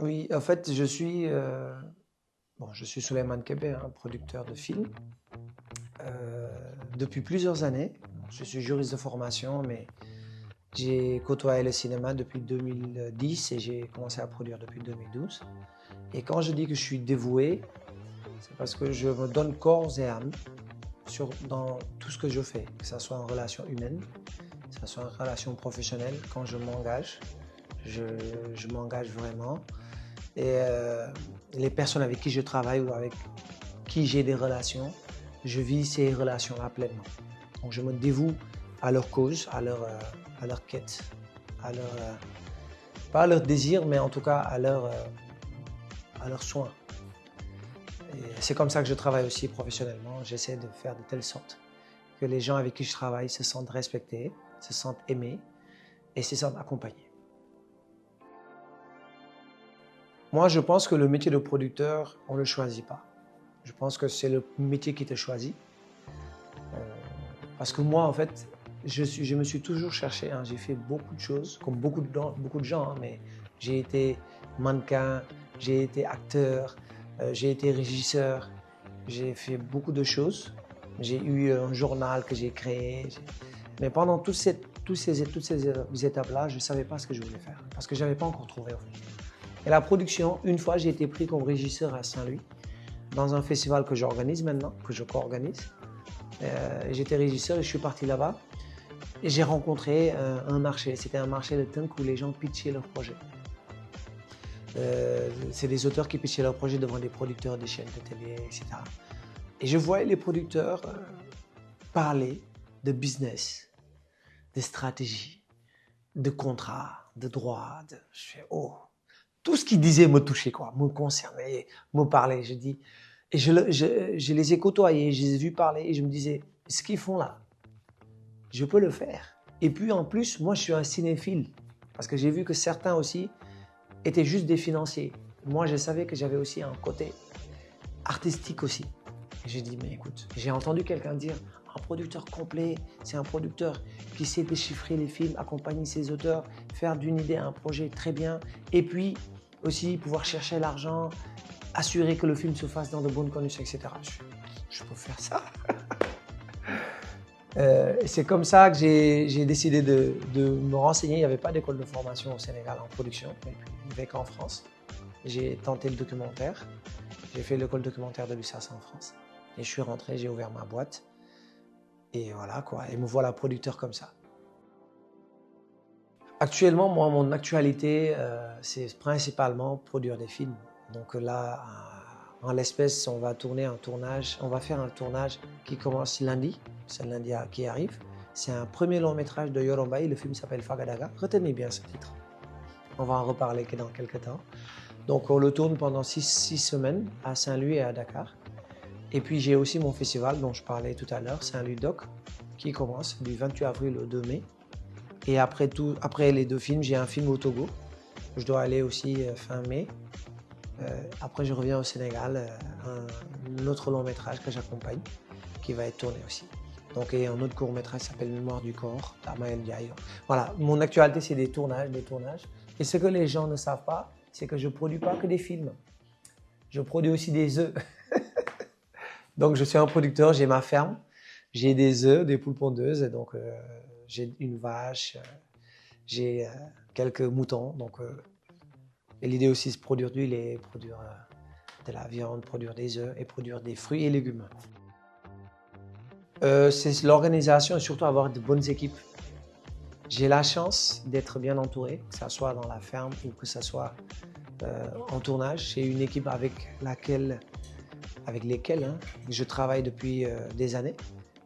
Oui, en fait, je suis Souleymane Kébé, un producteur de films, depuis plusieurs années. Je suis juriste de formation, mais j'ai côtoyé le cinéma depuis 2010 et j'ai commencé à produire depuis 2012. Et quand je dis que je suis dévoué, c'est parce que je me donne corps et âme dans tout ce que je fais, que ce soit en relation humaine, que ce soit en relation professionnelle. Quand je m'engage, je, je m'engage vraiment. Et les personnes avec qui je travaille ou avec qui j'ai des relations, je vis ces relations-là pleinement. Donc je me dévoue à leur cause, à leur quête, à leur, pas à leur désir, mais en tout cas à leurs soins. Et c'est comme ça que je travaille aussi professionnellement. J'essaie de faire de telle sorte que les gens avec qui je travaille se sentent respectés, se sentent aimés et se sentent accompagnés. Moi, je pense que le métier de producteur, on ne le choisit pas. Je pense que c'est le métier qui te choisit. Parce que moi, en fait, je me suis toujours cherché. Hein. J'ai fait beaucoup de choses, comme beaucoup de gens, hein, mais j'ai été mannequin, j'ai été acteur, j'ai été régisseur, j'ai fait beaucoup de choses. J'ai eu un journal que j'ai créé. Mais pendant toutes ces étapes-là, je ne savais pas ce que je voulais faire, parce que je n'avais pas encore trouvé. En fait. Et la production, une fois, j'ai été pris comme régisseur à Saint-Louis, dans un festival que j'organise maintenant, que je co-organise. J'étais régisseur et je suis parti là-bas. Et j'ai rencontré un marché. C'était un marché de Tunk où les gens pitchaient leurs projets. C'est des auteurs qui pitchaient leurs projets devant des producteurs des chaînes de télé, etc. Et je voyais les producteurs parler de business, de stratégie, de contrat, de droit. Je fais, oh, tout ce qu'ils disaient me touchait, quoi, me concernait, me parlait. Je dis, et je les ai côtoyés, je les ai vus parler et je me disais, ce qu'ils font là, je peux le faire. Et puis en plus, moi je suis un cinéphile, parce que j'ai vu que certains aussi étaient juste des financiers. Moi je savais que j'avais aussi un côté artistique aussi. Et j'ai dit, mais écoute, j'ai entendu quelqu'un dire, un producteur complet, c'est un producteur qui sait déchiffrer les films, accompagner ses auteurs, faire d'une idée un projet très bien, et puis aussi pouvoir chercher l'argent, assurer que le film se fasse dans de bonnes conditions, etc. Je peux faire ça. C'est comme ça que j'ai décidé de me renseigner. Il n'y avait pas d'école de formation au Sénégal en production, mais il n'y avait qu'en France. J'ai tenté le documentaire. J'ai fait l'école documentaire de l'USAS en France. Et je suis rentré, j'ai ouvert ma boîte. Et voilà quoi. Et me voilà producteur comme ça. Actuellement, moi, mon actualité, c'est principalement produire des films. Donc là, en l'espèce, on va faire un tournage qui commence lundi. C'est lundi qui arrive. C'est un premier long métrage de Yorombaï. Le film s'appelle Fagadaga. Retenez bien ce titre. On va en reparler que dans quelques temps. Donc on le tourne pendant 6 semaines à Saint-Louis et à Dakar. Et puis j'ai aussi mon festival dont je parlais tout à l'heure, Saint-Louis Doc, qui commence du 28 avril au 2 mai. Et après les deux films, j'ai un film au Togo. Je dois aller aussi fin mai. Après, je reviens au Sénégal, un autre long métrage que j'accompagne, qui va être tourné aussi. Donc, et un autre court métrage qui s'appelle Mémoire du corps, d'Amael Diaye. Voilà, mon actualité, c'est des tournages, des tournages. Et ce que les gens ne savent pas, c'est que je ne produis pas que des films. Je produis aussi des œufs. Donc, je suis un producteur, j'ai ma ferme, j'ai des œufs, des poules pondeuses, et donc j'ai une vache, j'ai quelques moutons. Donc, et l'idée aussi, c'est de produire du lait, produire de la viande, produire des œufs et produire des fruits et légumes. C'est l'organisation et surtout avoir de bonnes équipes. J'ai la chance d'être bien entouré, que ce soit dans la ferme ou que ce soit en tournage. J'ai une équipe avec lesquelles je travaille depuis des années.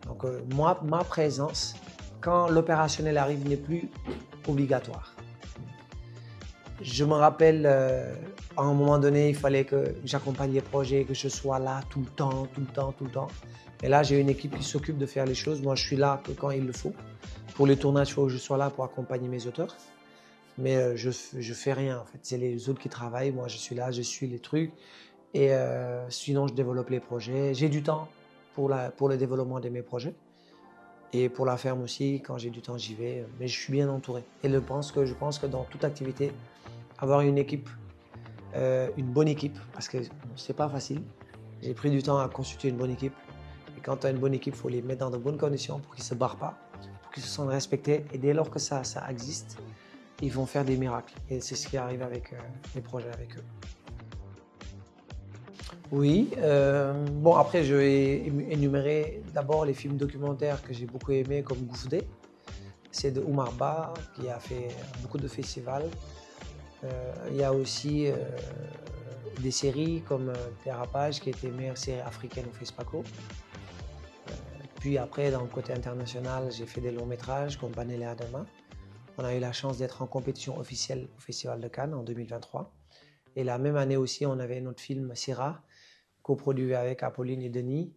Donc moi, ma présence, quand l'opérationnel arrive, n'est plus obligatoire. Je me rappelle, à un moment donné, il fallait que j'accompagne les projets, que je sois là tout le temps, tout le temps, tout le temps. Et là, j'ai une équipe qui s'occupe de faire les choses. Moi, je suis là que quand il le faut. Pour les tournages, il faut que je sois là pour accompagner mes auteurs. Mais je fais rien, en fait. C'est les autres qui travaillent. Moi, je suis là, je suis les trucs. Et sinon, je développe les projets. J'ai du temps pour le développement de mes projets. Et pour la ferme aussi, quand j'ai du temps, j'y vais. Mais je suis bien entouré. Et je pense que dans toute activité, avoir une équipe une bonne équipe, parce que c'est pas facile. J'ai pris du temps à constituer une bonne équipe. Et quand tu as une bonne équipe, il faut les mettre dans de bonnes conditions pour qu'ils ne se barrent pas, pour qu'ils se sentent respectés. Et dès lors que ça existe, ils vont faire des miracles. Et c'est ce qui arrive avec les projets avec eux. Oui, bon après je vais énumérer d'abord les films documentaires que j'ai beaucoup aimés comme Gouffdé. C'est de Oumar Ba qui a fait beaucoup de festivals. Il y a aussi des séries comme Dérapage qui était meilleure série africaine au FESPACO. Puis après dans le côté international j'ai fait des longs métrages comme Banel et Adama. On a eu la chance d'être en compétition officielle au Festival de Cannes en 2023. Et la même année aussi on avait notre film Syrah, coproduit avec Apolline et Denis,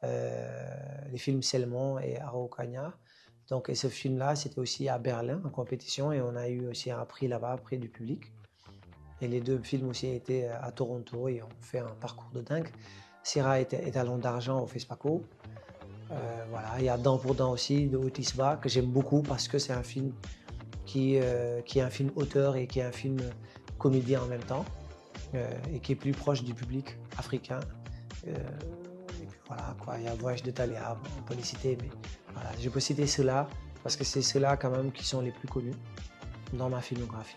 les films Selmon et Araucania. Donc, et ce film-là, c'était aussi à Berlin en compétition et on a eu aussi un prix là-bas, prix du public. Et les deux films aussi étaient à Toronto et ont fait un parcours de dingue. Syrah est étalon d'argent au FESPACO. Voilà, il y a Dent pour Dent aussi de Otis Ba que j'aime beaucoup parce que c'est un film qui est un film auteur et qui est un film comédien en même temps. Et qui est plus proche du public africain. Et puis voilà, quoi. Il y a Voyage de Thaléa, on peut les citer, mais voilà, je peux citer ceux-là parce que c'est ceux-là quand même qui sont les plus connus dans ma filmographie.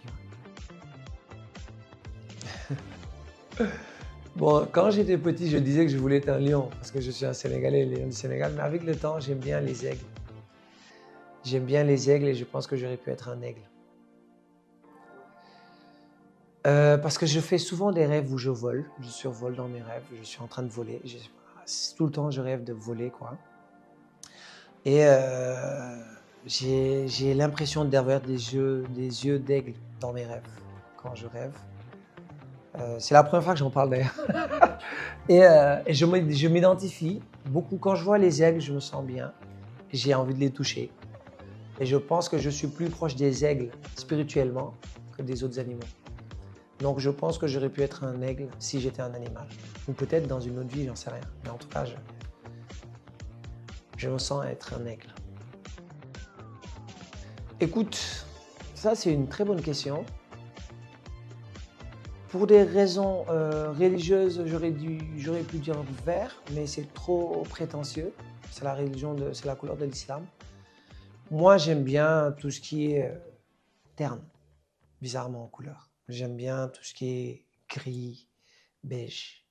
Bon, quand j'étais petit, je disais que je voulais être un lion parce que je suis un Sénégalais, lion du Sénégal, mais avec le temps, j'aime bien les aigles. J'aime bien les aigles et je pense que j'aurais pu être un aigle. Parce que je fais souvent des rêves où je vole, je survole dans mes rêves, je suis en train de voler. Tout le temps, je rêve de voler, quoi. Et j'ai l'impression d'avoir des yeux d'aigle dans mes rêves quand je rêve. C'est la première fois que j'en parle d'ailleurs. Et je m'identifie beaucoup. Quand je vois les aigles, je me sens bien. J'ai envie de les toucher. Et je pense que je suis plus proche des aigles spirituellement que des autres animaux. Donc je pense que j'aurais pu être un aigle si j'étais un animal. Ou peut-être dans une autre vie, j'en sais rien. Mais en tout cas, je me sens être un aigle. Écoute, ça c'est une très bonne question. Pour des raisons religieuses, j'aurais pu dire vert, mais c'est trop prétentieux. C'est la couleur de l'islam. Moi, j'aime bien tout ce qui est terne, bizarrement en couleur. J'aime bien tout ce qui est gris, beige,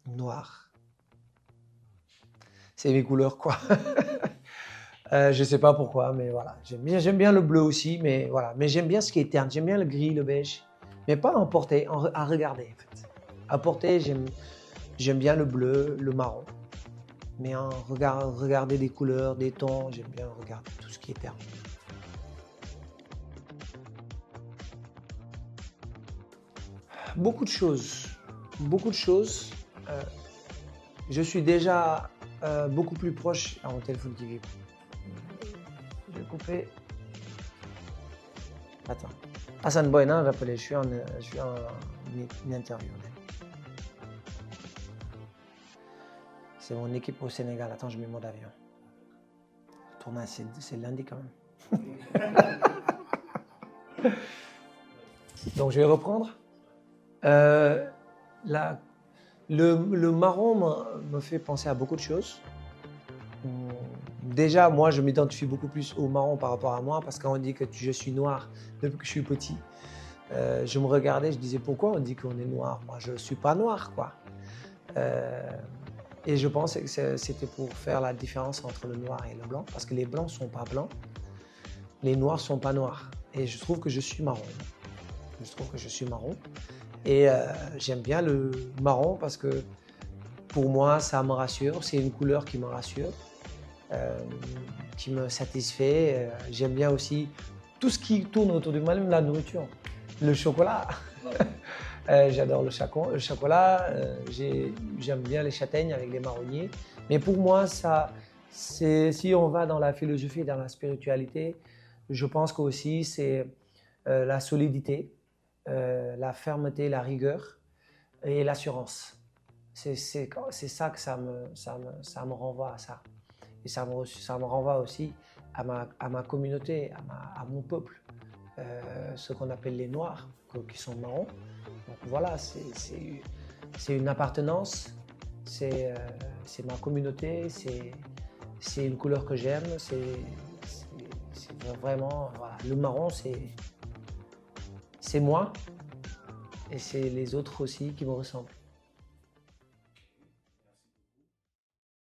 noir. C'est mes couleurs, quoi. Je sais pas pourquoi, mais voilà. J'aime bien le bleu aussi, mais voilà. Mais j'aime bien ce qui est terne. J'aime bien le gris, le beige, mais pas en porter, à regarder en fait. À porter, j'aime bien le bleu, le marron, mais en regarder des couleurs, des tons, j'aime bien regarder tout ce qui est terne. Beaucoup de choses, beaucoup de choses. Je suis déjà beaucoup plus proche à mon téléphone qui vibre. Je vais couper. Attends. Hassan Boyna, rappelez, je suis en une interview. C'est mon équipe au Sénégal. Attends, je mets mode avion. Le tournage, c'est lundi quand même. Donc, je vais reprendre. Le marron me fait penser à beaucoup de choses. Déjà, moi, je m'identifie beaucoup plus au marron par rapport à moi, parce qu'on dit que je suis noir depuis que je suis petit. Je me regardais, je disais pourquoi on dit qu'on est noir? Moi, je ne suis pas noir, quoi. Et je pensais que c'était pour faire la différence entre le noir et le blanc, parce que les blancs ne sont pas blancs, les noirs ne sont pas noirs. Et je trouve que je suis marron. Je trouve que je suis marron. Et j'aime bien le marron parce que pour moi, ça me rassure. C'est une couleur qui me rassure, qui me satisfait. J'aime bien aussi tout ce qui tourne autour de moi, même la nourriture. Le chocolat. J'adore le chocolat. J'aime bien les châtaignes avec les marronniers. Mais pour moi, si on va dans la philosophie, dans la spiritualité, je pense qu'aussi c'est la solidité, la fermeté, la rigueur et l'assurance. C'est ça que ça me renvoie à ça. Et ça me renvoie aussi à ma communauté, à mon peuple. ce qu'on appelle les noirs, qui sont marrons. Donc voilà, c'est une appartenance, c'est ma communauté, c'est une couleur que j'aime, c'est vraiment, voilà. Le marron, c'est moi et c'est les autres aussi qui me ressemblent.